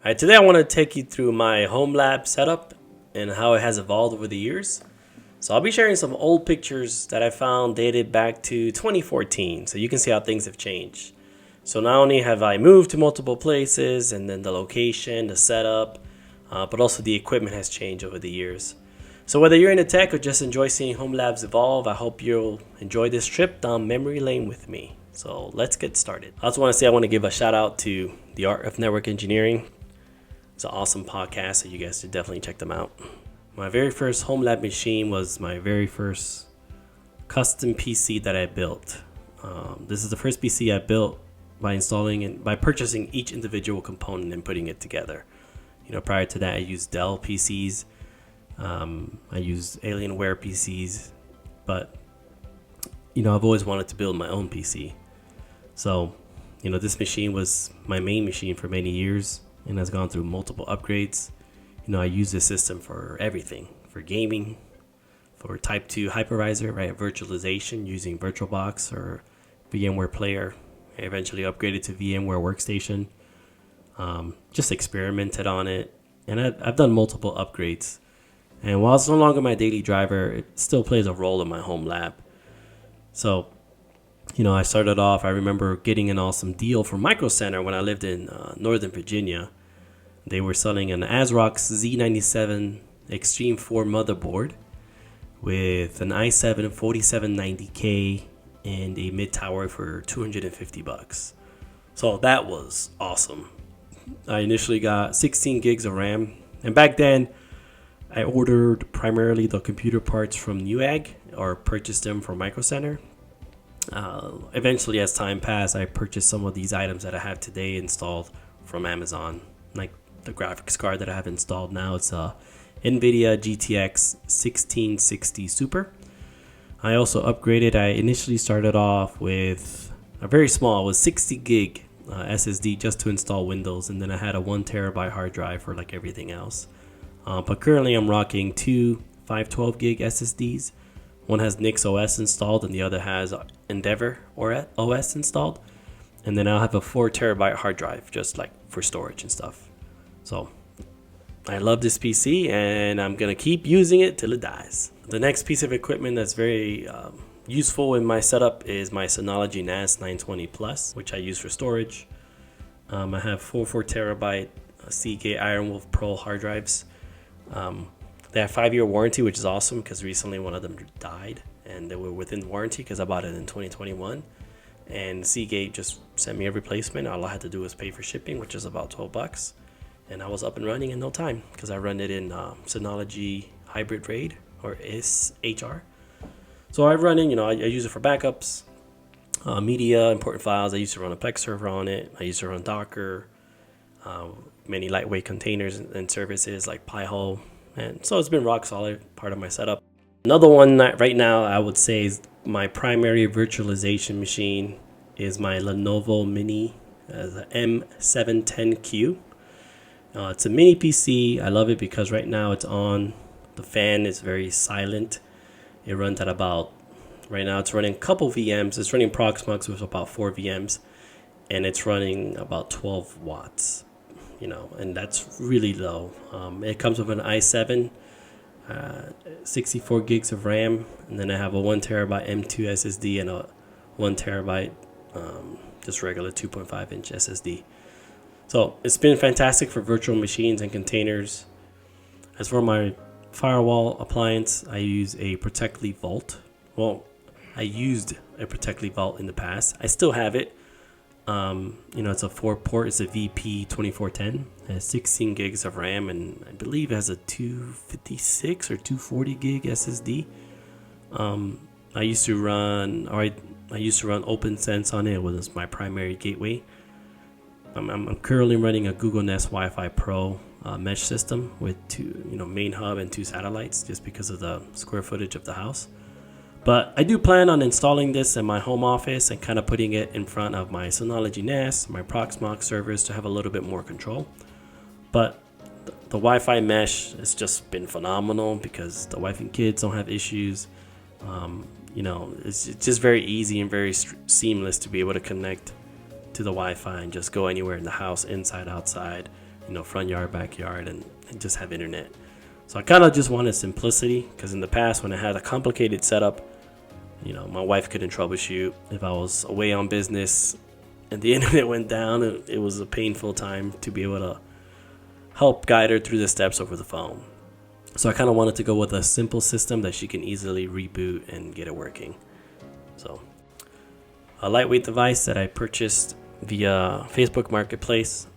Alright, today I want to take you through my Homelab setup and how it has evolved over the years. So I'll be sharing some old pictures that I found dated back to 2014, so you can see how things have changed. So not only have I moved to multiple places and then the location, the setup, but also the equipment has changed over the years. So whether you're into tech or just enjoy seeing Homelabs evolve, I hope you'll enjoy this trip down memory lane with me. So let's get started. I also want to say I want to give a shout out to The Art of Network Engineering. It's an awesome podcast, so you guys should definitely check them out. My very first Homelab machine was my very first custom PC that I built. This is the first PC I built by installing and by purchasing each individual component and putting it together. Prior to that, I used Dell PCs. I used Alienware PCs, but I've always wanted to build my own PC. So, this machine was my main machine for many years and has gone through multiple upgrades. I use this system for everything, for gaming, for Type 2 hypervisor, right, virtualization using VirtualBox or VMware Player. I eventually upgraded to VMware Workstation. Just experimented on it, and I've done multiple upgrades. And while it's no longer my daily driver, it still plays a role in my home lab. So, I started off, I remember getting an awesome deal from Micro Center when I lived in Northern Virginia. They were selling an ASRock Z97 Extreme 4 motherboard with an i7 4790K and a mid-tower for $250. So that was awesome. I initially got 16 gigs of RAM, and back then I ordered primarily the computer parts from Newegg or purchased them from Micro Center. Eventually, as time passed, I purchased some of these items that I have today installed from Amazon, like the graphics card that I have installed now. It's a NVIDIA GTX 1660 Super. I also upgraded. I initially started off with a very small, it was 60 gig SSD just to install Windows, and then I had a 1 terabyte hard drive for like everything else. But currently I'm rocking two 512 gig SSDs. One has NixOS installed and the other has Endeavor or OS installed. And then I'll have a 4 terabyte hard drive just like for storage and stuff. So I love this PC and I'm going to keep using it till it dies. The next piece of equipment that's very useful in my setup is my Synology NAS 920 Plus, which I use for storage. I have 4 terabyte Seagate Ironwolf Pro hard drives. They have 5-year warranty, which is awesome because recently one of them died and they were within warranty because I bought it in 2021. And Seagate just sent me a replacement. All I had to do was pay for shipping, which is about $12. And I was up and running in no time because I run it in Synology Hybrid RAID or SHR. So I run in, I use it for backups, media, important files. I used to run a Plex server on it. I used to run Docker, many lightweight containers and services like Pi-hole. And so it's been rock solid, part of my setup. Another one that right now I would say is my primary virtualization machine is my Lenovo Mini M710q. It's a mini PC. I love it because right now it's on. The fan is very silent. It runs at about, right now it's running a couple VMs. It's running Proxmox with about 4 VMs. And it's running about 12 watts. And that's really low. It comes with an i7, 64 gigs of RAM, and then I have a 1 terabyte M2 SSD and a 1 terabyte just regular 2.5 inch SSD. So it's been fantastic for virtual machines and containers. As for my firewall appliance, I use a Protecli Vault. Well, I used a Protecli Vault in the past. I still have it. It's a 4-port. It's a VP2410. It has 16 gigs of RAM, and I believe it has a 256 or 240 gig SSD. I used to run OpenSense on it. It was my primary gateway. I'm currently running a Google Nest Wi-Fi Pro mesh system with two, main hub and 2 satellites, just because of the square footage of the house. But I do plan on installing this in my home office and kind of putting it in front of my Synology NAS, my Proxmox servers to have a little bit more control. But the Wi-Fi mesh has just been phenomenal because the wife and kids don't have issues. It's just very easy and very seamless to be able to connect to the Wi-Fi and just go anywhere in the house, inside, outside, front yard, backyard, and just have internet. So I kind of just wanted simplicity, because in the past when I had a complicated setup, my wife couldn't troubleshoot. If I was away on business and the internet went down, it was a painful time to be able to help guide her through the steps over the phone. So I kind of wanted to go with a simple system that she can easily reboot and get it working. So a lightweight device that I purchased via Facebook Marketplace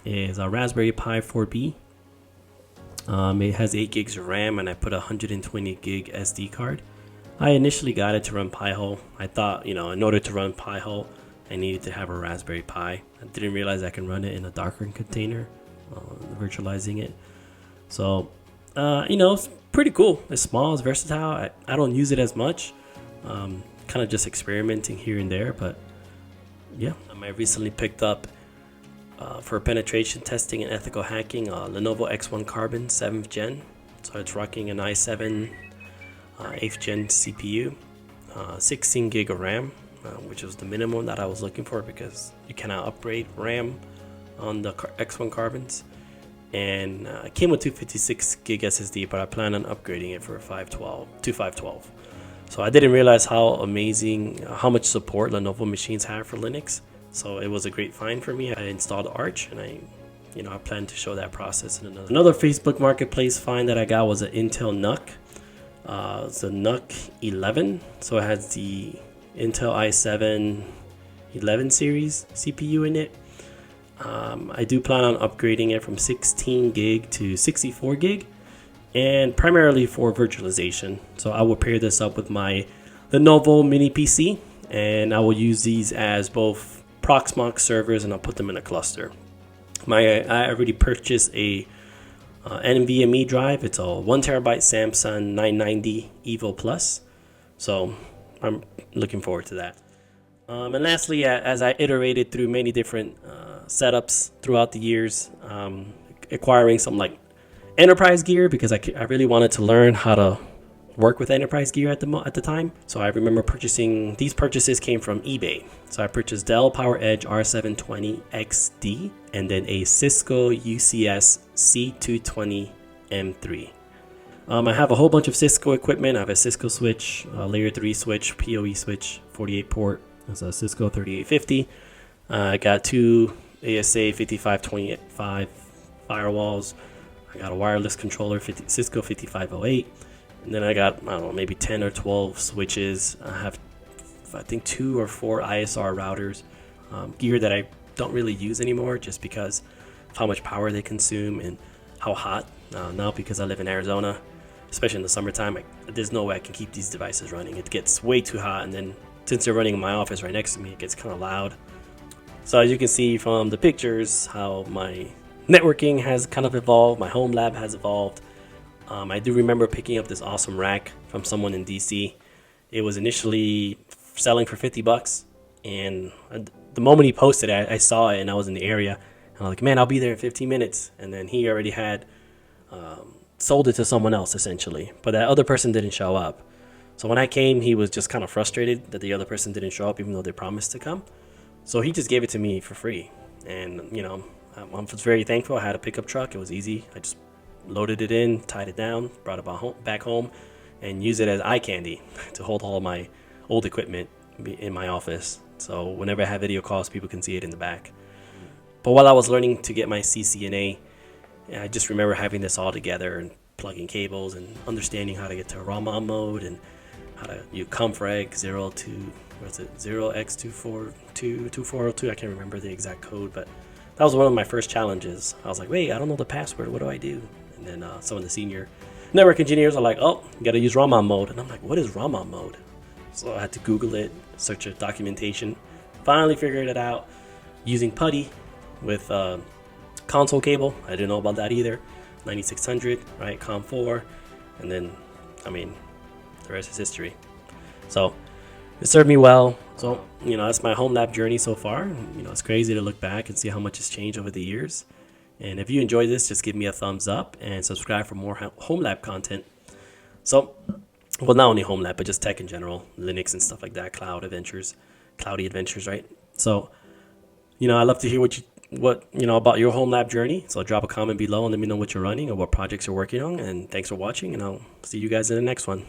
is a Raspberry Pi 4B. It has 8 gigs of RAM, and I put a 120 gig SD card. I initially got it to run Pi-hole. I thought, in order to run Pi-hole, I needed to have a Raspberry Pi. I didn't realize I can run it in a Docker container, virtualizing it. So, it's pretty cool. It's small, it's versatile. I don't use it as much. Kind of just experimenting here and there, but yeah. I recently picked up for penetration testing and ethical hacking, Lenovo X1 Carbon 7th gen. So it's rocking an i7 8th gen CPU, 16 gig of RAM, which was the minimum that I was looking for because you cannot upgrade RAM on the X1 Carbons. And it came with 256 gig SSD, but I plan on upgrading it for a 512. So I didn't realize how how much support Lenovo machines have for Linux. So it was a great find for me. I installed Arch, and I plan to show that process in another Facebook Marketplace find that I got was an Intel NUC. It's a NUC 11, so it has the Intel i7 11 series CPU in it. I do plan on upgrading it from 16 gig to 64 gig, and primarily for virtualization. So I will pair this up with my Lenovo mini PC, and I will use these as both Proxmox servers, and I'll put them in a cluster. I already purchased a NVMe drive. It's a 1TB Samsung 990 Evo Plus, so I'm looking forward to that. And lastly, as I iterated through many different setups throughout the years, acquiring some enterprise gear, because I really wanted to learn how to work with enterprise gear at the time. So I remember these purchases came from eBay. So I purchased Dell PowerEdge R720 XD, and then a Cisco UCS C220 M3. I have a whole bunch of Cisco equipment. I have a Cisco switch, a layer 3 switch, PoE switch, 48 port. That's a Cisco 3850. I got 2 ASA 5525 firewalls. I got a wireless controller, Cisco 5508. And then I got, maybe 10 or 12 switches. I have, I think, 2 or 4 ISR routers, gear that I don't really use anymore just because of how much power they consume and how hot. Now, because I live in Arizona, especially in the summertime, there's no way I can keep these devices running. It gets way too hot, and then since they're running in my office right next to me, it gets kind of loud. So as you can see from the pictures, how my networking has kind of evolved, my home lab has evolved. I do remember picking up this awesome rack from someone in DC. It was initially selling for $50, and the moment he posted it, I saw it, and I was in the area, and I was like, man, I'll be there in 15 minutes. And then he already had sold it to someone else, essentially, but that other person didn't show up. So when I came, he was just kind of frustrated that the other person didn't show up, even though they promised to come. So he just gave it to me for free, and I was very thankful. I had a pickup truck. It was easy. I just loaded it in, tied it down, brought it back home, and used it as eye candy to hold all my old equipment in my office. So whenever I have video calls, people can see it in the back. But while I was learning to get my CCNA, I just remember having this all together and plugging cables and understanding how to get to ROM mode and how to use confreg 0x2402. I can't remember the exact code, but that was one of my first challenges. I was like, wait, I don't know the password. What do I do? And then some of the senior network engineers are like, oh, you got to use ROM mode. And I'm like, what is ROM mode? So I had to Google it, search a documentation, finally figured it out using PuTTY with console cable. I didn't know about that either. 9600, right? COM4. And then, the rest is history. So it served me well. So, that's my home lab journey so far. It's crazy to look back and see how much has changed over the years. And if you enjoyed this, just give me a thumbs up and subscribe for more home lab content. So, well, not only home lab, but just tech in general, Linux and stuff like that, cloudy adventures, right? So, I'd love to hear what what about your home lab journey. So drop a comment below and let me know what you're running or what projects you're working on. And thanks for watching, and I'll see you guys in the next one.